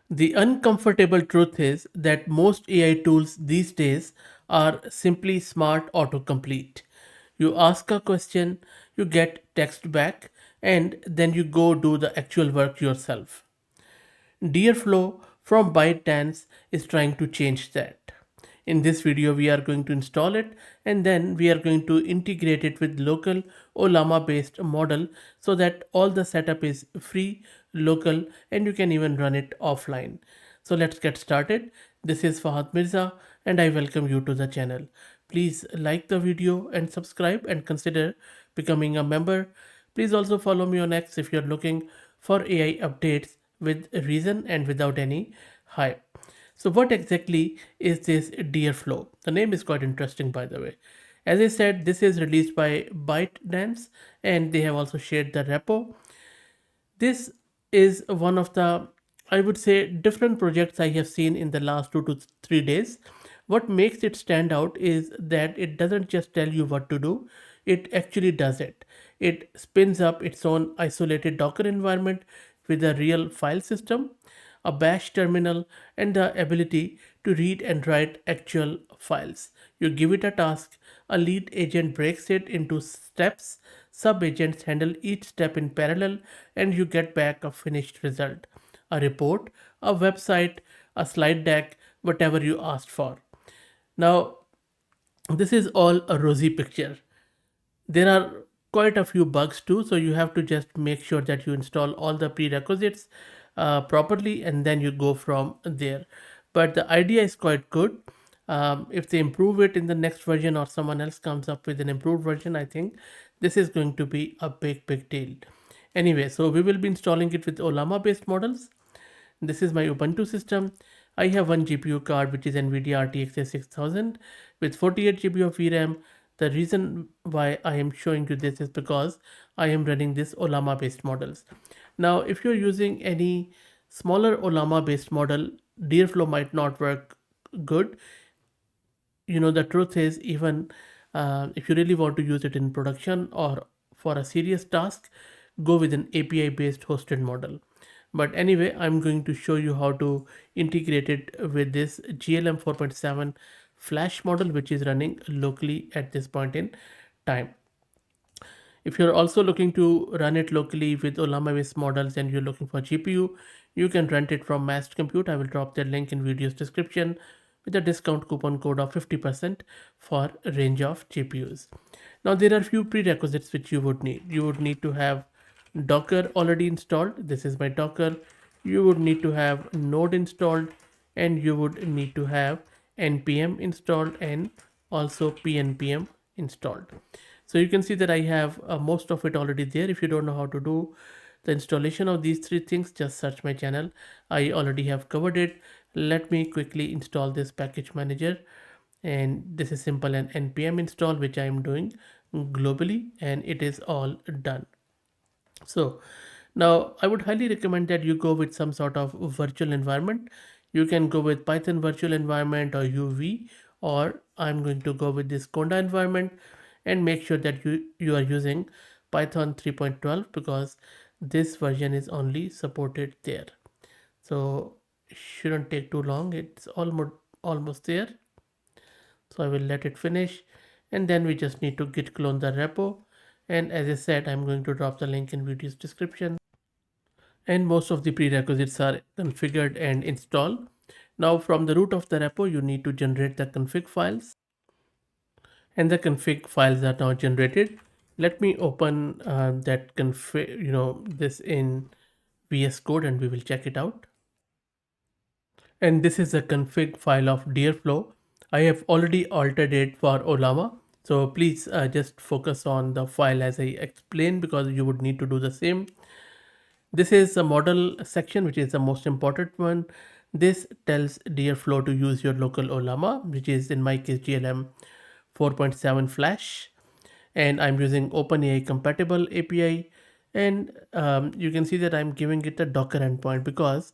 The uncomfortable truth is that most AI tools these days are simply smart autocomplete. You ask a question, you get text back, and then you go do the actual work yourself. DeerFlow from ByteDance is trying to change that. In this video, we are going to install it and then we are going to integrate it with local Ollama based model so that all the setup is free, local, and you can even run it offline. So let's get started. This is Fahad Mirza and I welcome you to the channel. Please like the video and subscribe and consider becoming a member. Please also follow me on X if you're looking for AI updates with reason and without any hype. So what exactly is this DeerFlow? The name is quite interesting, by the way. As I said, this is released by ByteDance and they have also shared the repo. This is one of the, I would say, different projects I have seen in the last 2 to 3 days. What makes it stand out is that it doesn't just tell you what to do, it actually does it. It spins up its own isolated Docker environment with a real file system, a bash terminal, and the ability to read and write actual files. You give it a task, a lead agent breaks it into steps, sub agents handle each step in parallel, and you get back a finished result, a report, a website, a slide deck, whatever you asked for. Now, this is all a rosy picture. There are quite a few bugs too, so you have to just make sure that you install all the prerequisites properly and then you go from there. But the idea is quite good. If they improve it in the next version or someone else comes up with an improved version, I think this is going to be a big deal. Anyway, so we will be installing it with Ollama based models. This is my Ubuntu system. I have one GPU card which is NVIDIA RTX 6000 with 48 GB of VRAM. The reason why I am showing you this is because I am running this Ollama based models. Now, if you're using any smaller Ollama based model, DeerFlow might not work good. The truth is, even if you really want to use it in production or for a serious task, go with an API based hosted model. But anyway, I'm going to show you how to integrate it with this GLM 4.7 flash model which is running locally at this point in time. If you're also looking to run it locally with Ollama based models and you're looking for GPU, you can rent it from Massed Compute. I will drop the link in video's description with a discount coupon code of 50% for a range of GPUs. Now there are few prerequisites which you would need. You would need to have Docker already installed. This is my Docker. You would need to have Node installed and you would need to have npm installed and also pnpm installed. So you can see that I have most of it already there. If you don't know how to do the installation of these three things, just search my channel. I already have covered it. Let me quickly install this package manager, and this is simple an npm install which I am doing globally, and it is all done. So now I would highly recommend that you go with some sort of virtual environment. You can go with Python virtual environment or UV, or I'm going to go with this Conda environment, and make sure that you are using Python 3.12 because this version is only supported there. So shouldn't take too long. It's almost there. So I will let it finish, and then we just need to git clone the repo. And as I said, I'm going to drop the link in video's description, and most of the prerequisites are configured and installed. Now from the root of the repo, you need to generate the config files, and the config files are now generated. Let me open that config, this in VS Code, and we will check it out. And this is a config file of DeerFlow. I have already altered it for Ollama. So please just focus on the file as I explained because you would need to do the same. This is the model section, which is the most important one. This tells DeerFlow to use your local Ollama, which is in my case GLM 4.7 Flash, and I'm using OpenAI compatible API. And you can see that I'm giving it a Docker endpoint because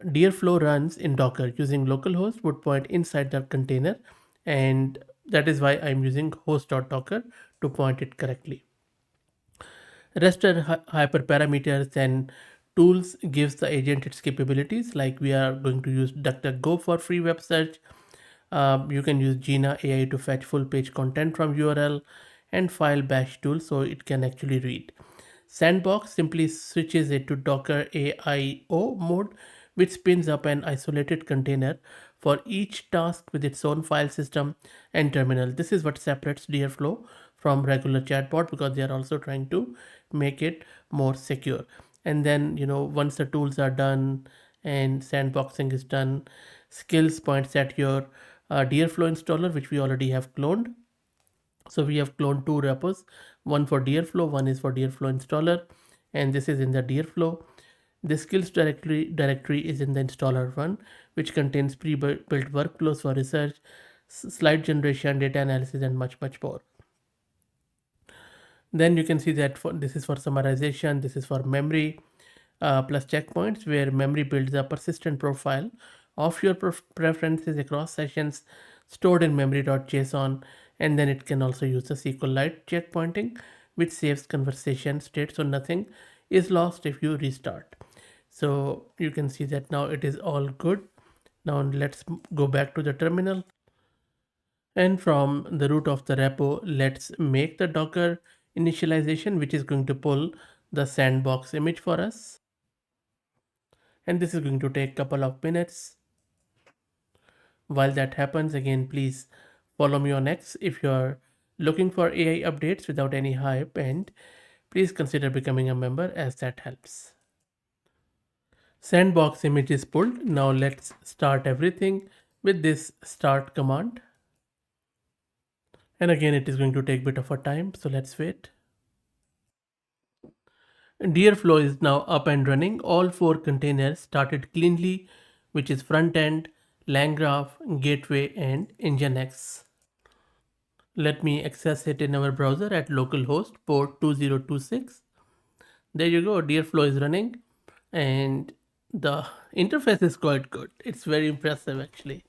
DeerFlow runs in Docker using localhost would point inside the container, and that is why I'm using host.docker to point it correctly. Rest are hyperparameters, and tools gives the agent its capabilities. Like we are going to use DuckDuckGo for free web search. You can use Gina AI to fetch full page content from URL, and file bash tool so it can actually read. Sandbox simply switches it to Docker AIO mode, which spins up an isolated container for each task with its own file system and terminal. This is what separates DeerFlow from regular chatbot, because they are also trying to make it more secure. And then, once the tools are done and sandboxing is done, skills points at your DeerFlow installer, which we already have cloned. So we have cloned two repos, one for DeerFlow, one is for DeerFlow installer, and this is in the DeerFlow. The skills directory is in the installer one, which contains pre-built workflows for research, slide generation, data analysis, and much more. Then you can see that this is for summarization, this is for memory plus checkpoints, where memory builds a persistent profile of your preferences across sessions stored in memory.json, and then it can also use the SQLite checkpointing, which saves conversation state so nothing is lost if you restart. So you can see that now it is all good. Now let's go back to the terminal, and from the root of the repo, let's make the Docker initialization, which is going to pull the sandbox image for us. And this is going to take a couple of minutes. While that happens, again, please follow me on X if you're looking for AI updates without any hype, and please consider becoming a member, as that helps. Sandbox image is pulled. Now let's start everything with this start command. And again, it is going to take a bit of a time, so let's wait. DeerFlow is now up and running. All four containers started cleanly, which is front end, LangGraph, Gateway, and Nginx. Let me access it in our browser at localhost port 2026. There you go, DeerFlow is running, and the interface is quite good. It's very impressive actually.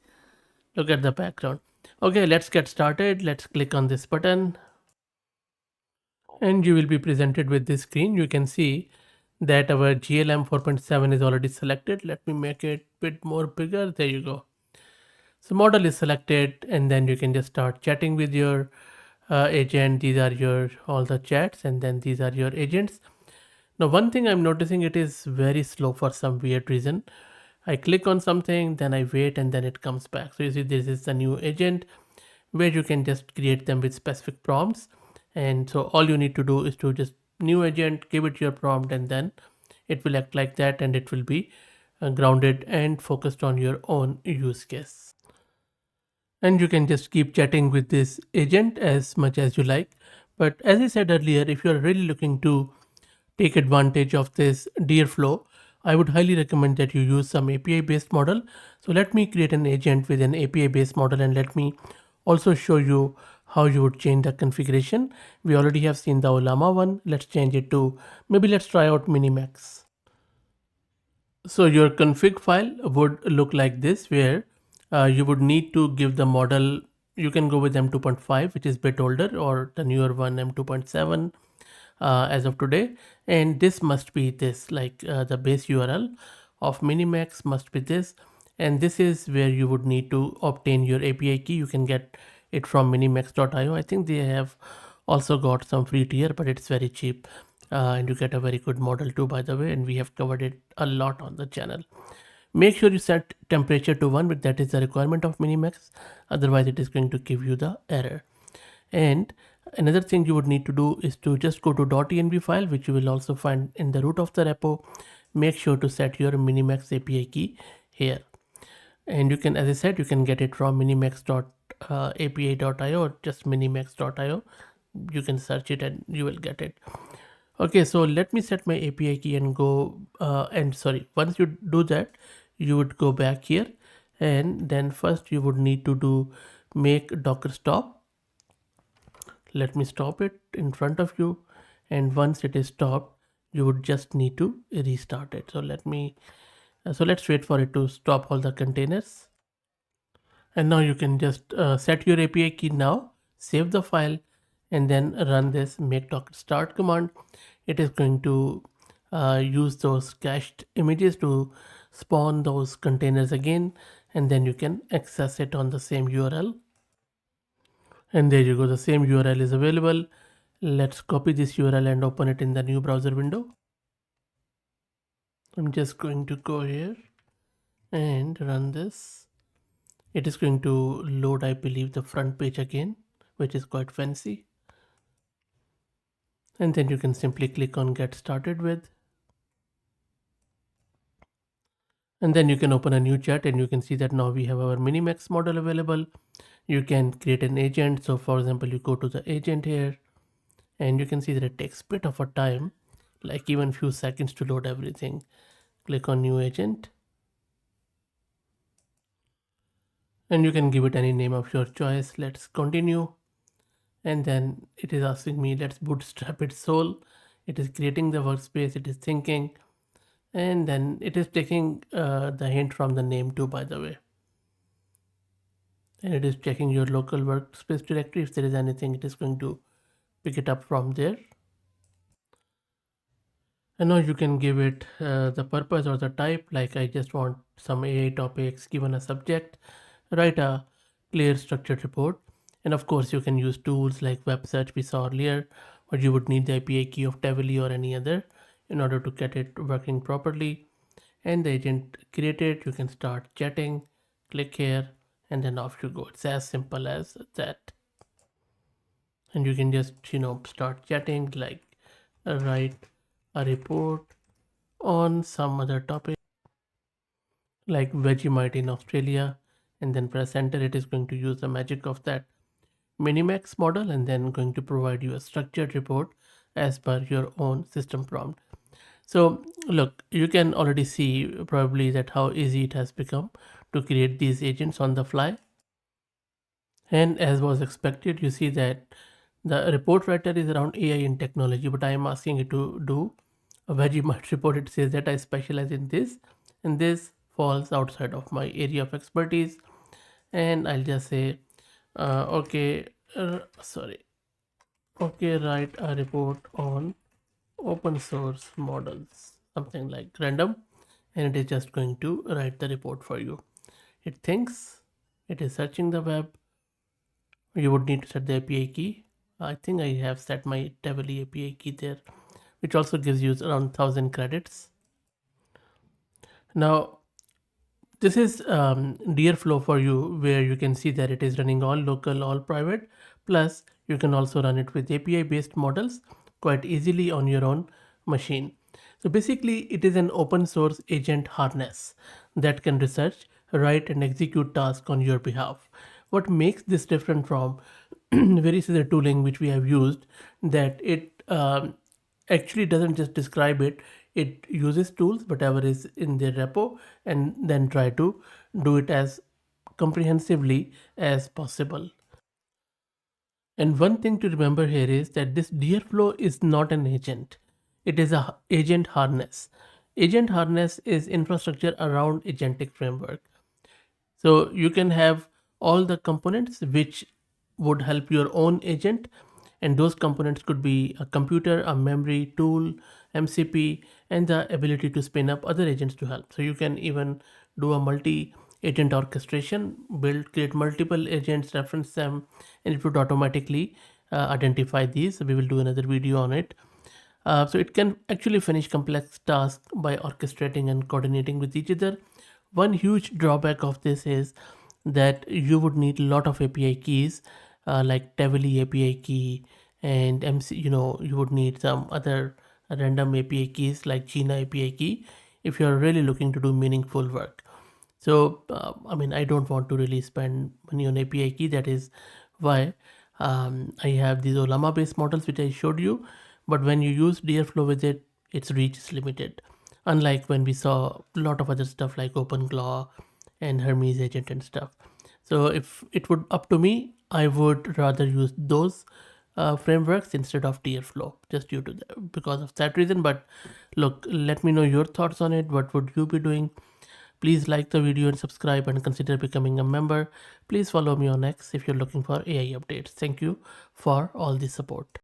Look at the background. Okay, let's get started. Let's click on this button, and you will be presented with this screen. You can see that our GLM 4.7 is already selected. Let me make it a bit more bigger. There you go. So model is selected, and then you can just start chatting with your agent. These are your all the chats, and then these are your agents. Now one thing I'm noticing, it is very slow for some weird reason. I click on something, then I wait, and then it comes back. So you see this is the new agent where you can just create them with specific prompts. And so all you need to do is to just new agent, give it your prompt, and then it will act like that, and it will be grounded and focused on your own use case. And you can just keep chatting with this agent as much as you like. But as I said earlier, if you're really looking to take advantage of this DeerFlow, I would highly recommend that you use some API based model. So let me create an agent with an API based model, and let me also show you how you would change the configuration. We already have seen the Ollama one. Let's change it to, maybe let's try out Minimax. So your config file would look like this, where you would need to give the model. You can go with M2.5, which is a bit older, or the newer one, M2.7 as of today. And this must be this, like the base URL of Minimax must be this. And this is where you would need to obtain your API key. You can get it from minimax.io. I think they have also got some free tier, but it's very cheap. And you get a very good model too, by the way, and we have covered it a lot on the channel. Make sure you set temperature to 1, but that is the requirement of Minimax. Otherwise, it is going to give you the error. And another thing you would need to do is to just go to .env file, which you will also find in the root of the repo. Make sure to set your Minimax API key here. And you can, as I said, you can get it from minimax.api.io or just minimax.io. You can search it and you will get it. Okay, so let me set my API key and go, and sorry, once you do that, you would go back here, and then first you would need to do make docker stop. Let me stop it in front of you, and once it is stopped, you would just need to restart it. So let me, so let's wait for it to stop all the containers. And now you can just set your API key now, save the file, and then run this make docker start command. It is going to use those cached images to spawn those containers again, and then you can access it on the same URL. And there you go, the same URL is available. Let's copy this URL and open it in the new browser window. I'm just going to go here and run this. It is going to load, I believe, the front page again, which is quite fancy. And then you can simply click on get started with. And then you can open a new chat and you can see that now we have our Minimax model available. You can create an agent. So for example, you go to the agent here and you can see that it takes a bit of a time, like even few seconds to load everything. Click on new agent and you can give it any name of your choice. Let's continue. And then it is asking me, let's bootstrap its soul. It is creating the workspace, it is thinking, and then it is taking the hint from the name too, by the way. And it is checking your local workspace directory. If there is anything, it is going to pick it up from there. And now you can give it the purpose or the type, like I just want some AI topics given a subject, write a clear structured report. And of course you can use tools like web search we saw earlier, but you would need the API key of Tavily or any other in order to get it working properly. And the agent created, you can start chatting, click here, and then off you go. It's as simple as that. And you can just start chatting, like write a report on some other topic like Vegemite in Australia, and then press enter. It is going to use the magic of that Minimax model and then going to provide you a structured report as per your own system prompt. So look, you can already see probably that how easy it has become to create these agents on the fly. And as was expected, you see that the report writer is around AI and technology, but I am asking it to do a Vegemite report. It says that I specialize in this, and this falls outside of my area of expertise. And I'll just say, okay, okay, write a report on open source models, something like random, and it is just going to write the report for you. It thinks, it is searching the web. You would need to set the API key. I think I have set my Tavily API key there, which also gives you around 1000 credits. Now, this is DeerFlow for you, where you can see that it is running all local, all private. Plus, you can also run it with API-based models quite easily on your own machine. So basically, it is an open source agent harness that can research, write, and execute tasks on your behalf. What makes this different from various other tooling which we have used, that it actually doesn't just describe it, it uses tools whatever is in their repo and then try to do it as comprehensively as possible. And one thing to remember here is that this DeerFlow is not an agent, it is a agent harness. Agent harness is infrastructure around agentic framework. So you can have all the components which would help your own agent, and those components could be a computer, a memory, tool, MCP, and the ability to spin up other agents to help. So you can even do a multi-agent orchestration, create multiple agents, reference them, and it would automatically identify these. So we will do another video on it. So it can actually finish complex tasks by orchestrating and coordinating with each other. One huge drawback of this is that you would need a lot of API keys, like Tavily API key and MC. You would need some other random API keys like Gina API key if you're really looking to do meaningful work. So I don't want to really spend money on API key. That is why I have these Ollama based models which I showed you. But when you use DeerFlow with it, its reach is limited. Unlike when we saw a lot of other stuff like OpenClaw and Hermes agent and stuff. So if it would up to me, I would rather use those frameworks instead of DeerFlow, just because of that reason. But look, let me know your thoughts on it. What would you be doing? Please like the video and subscribe and consider becoming a member. Please follow me on X if you're looking for AI updates. Thank you for all the support.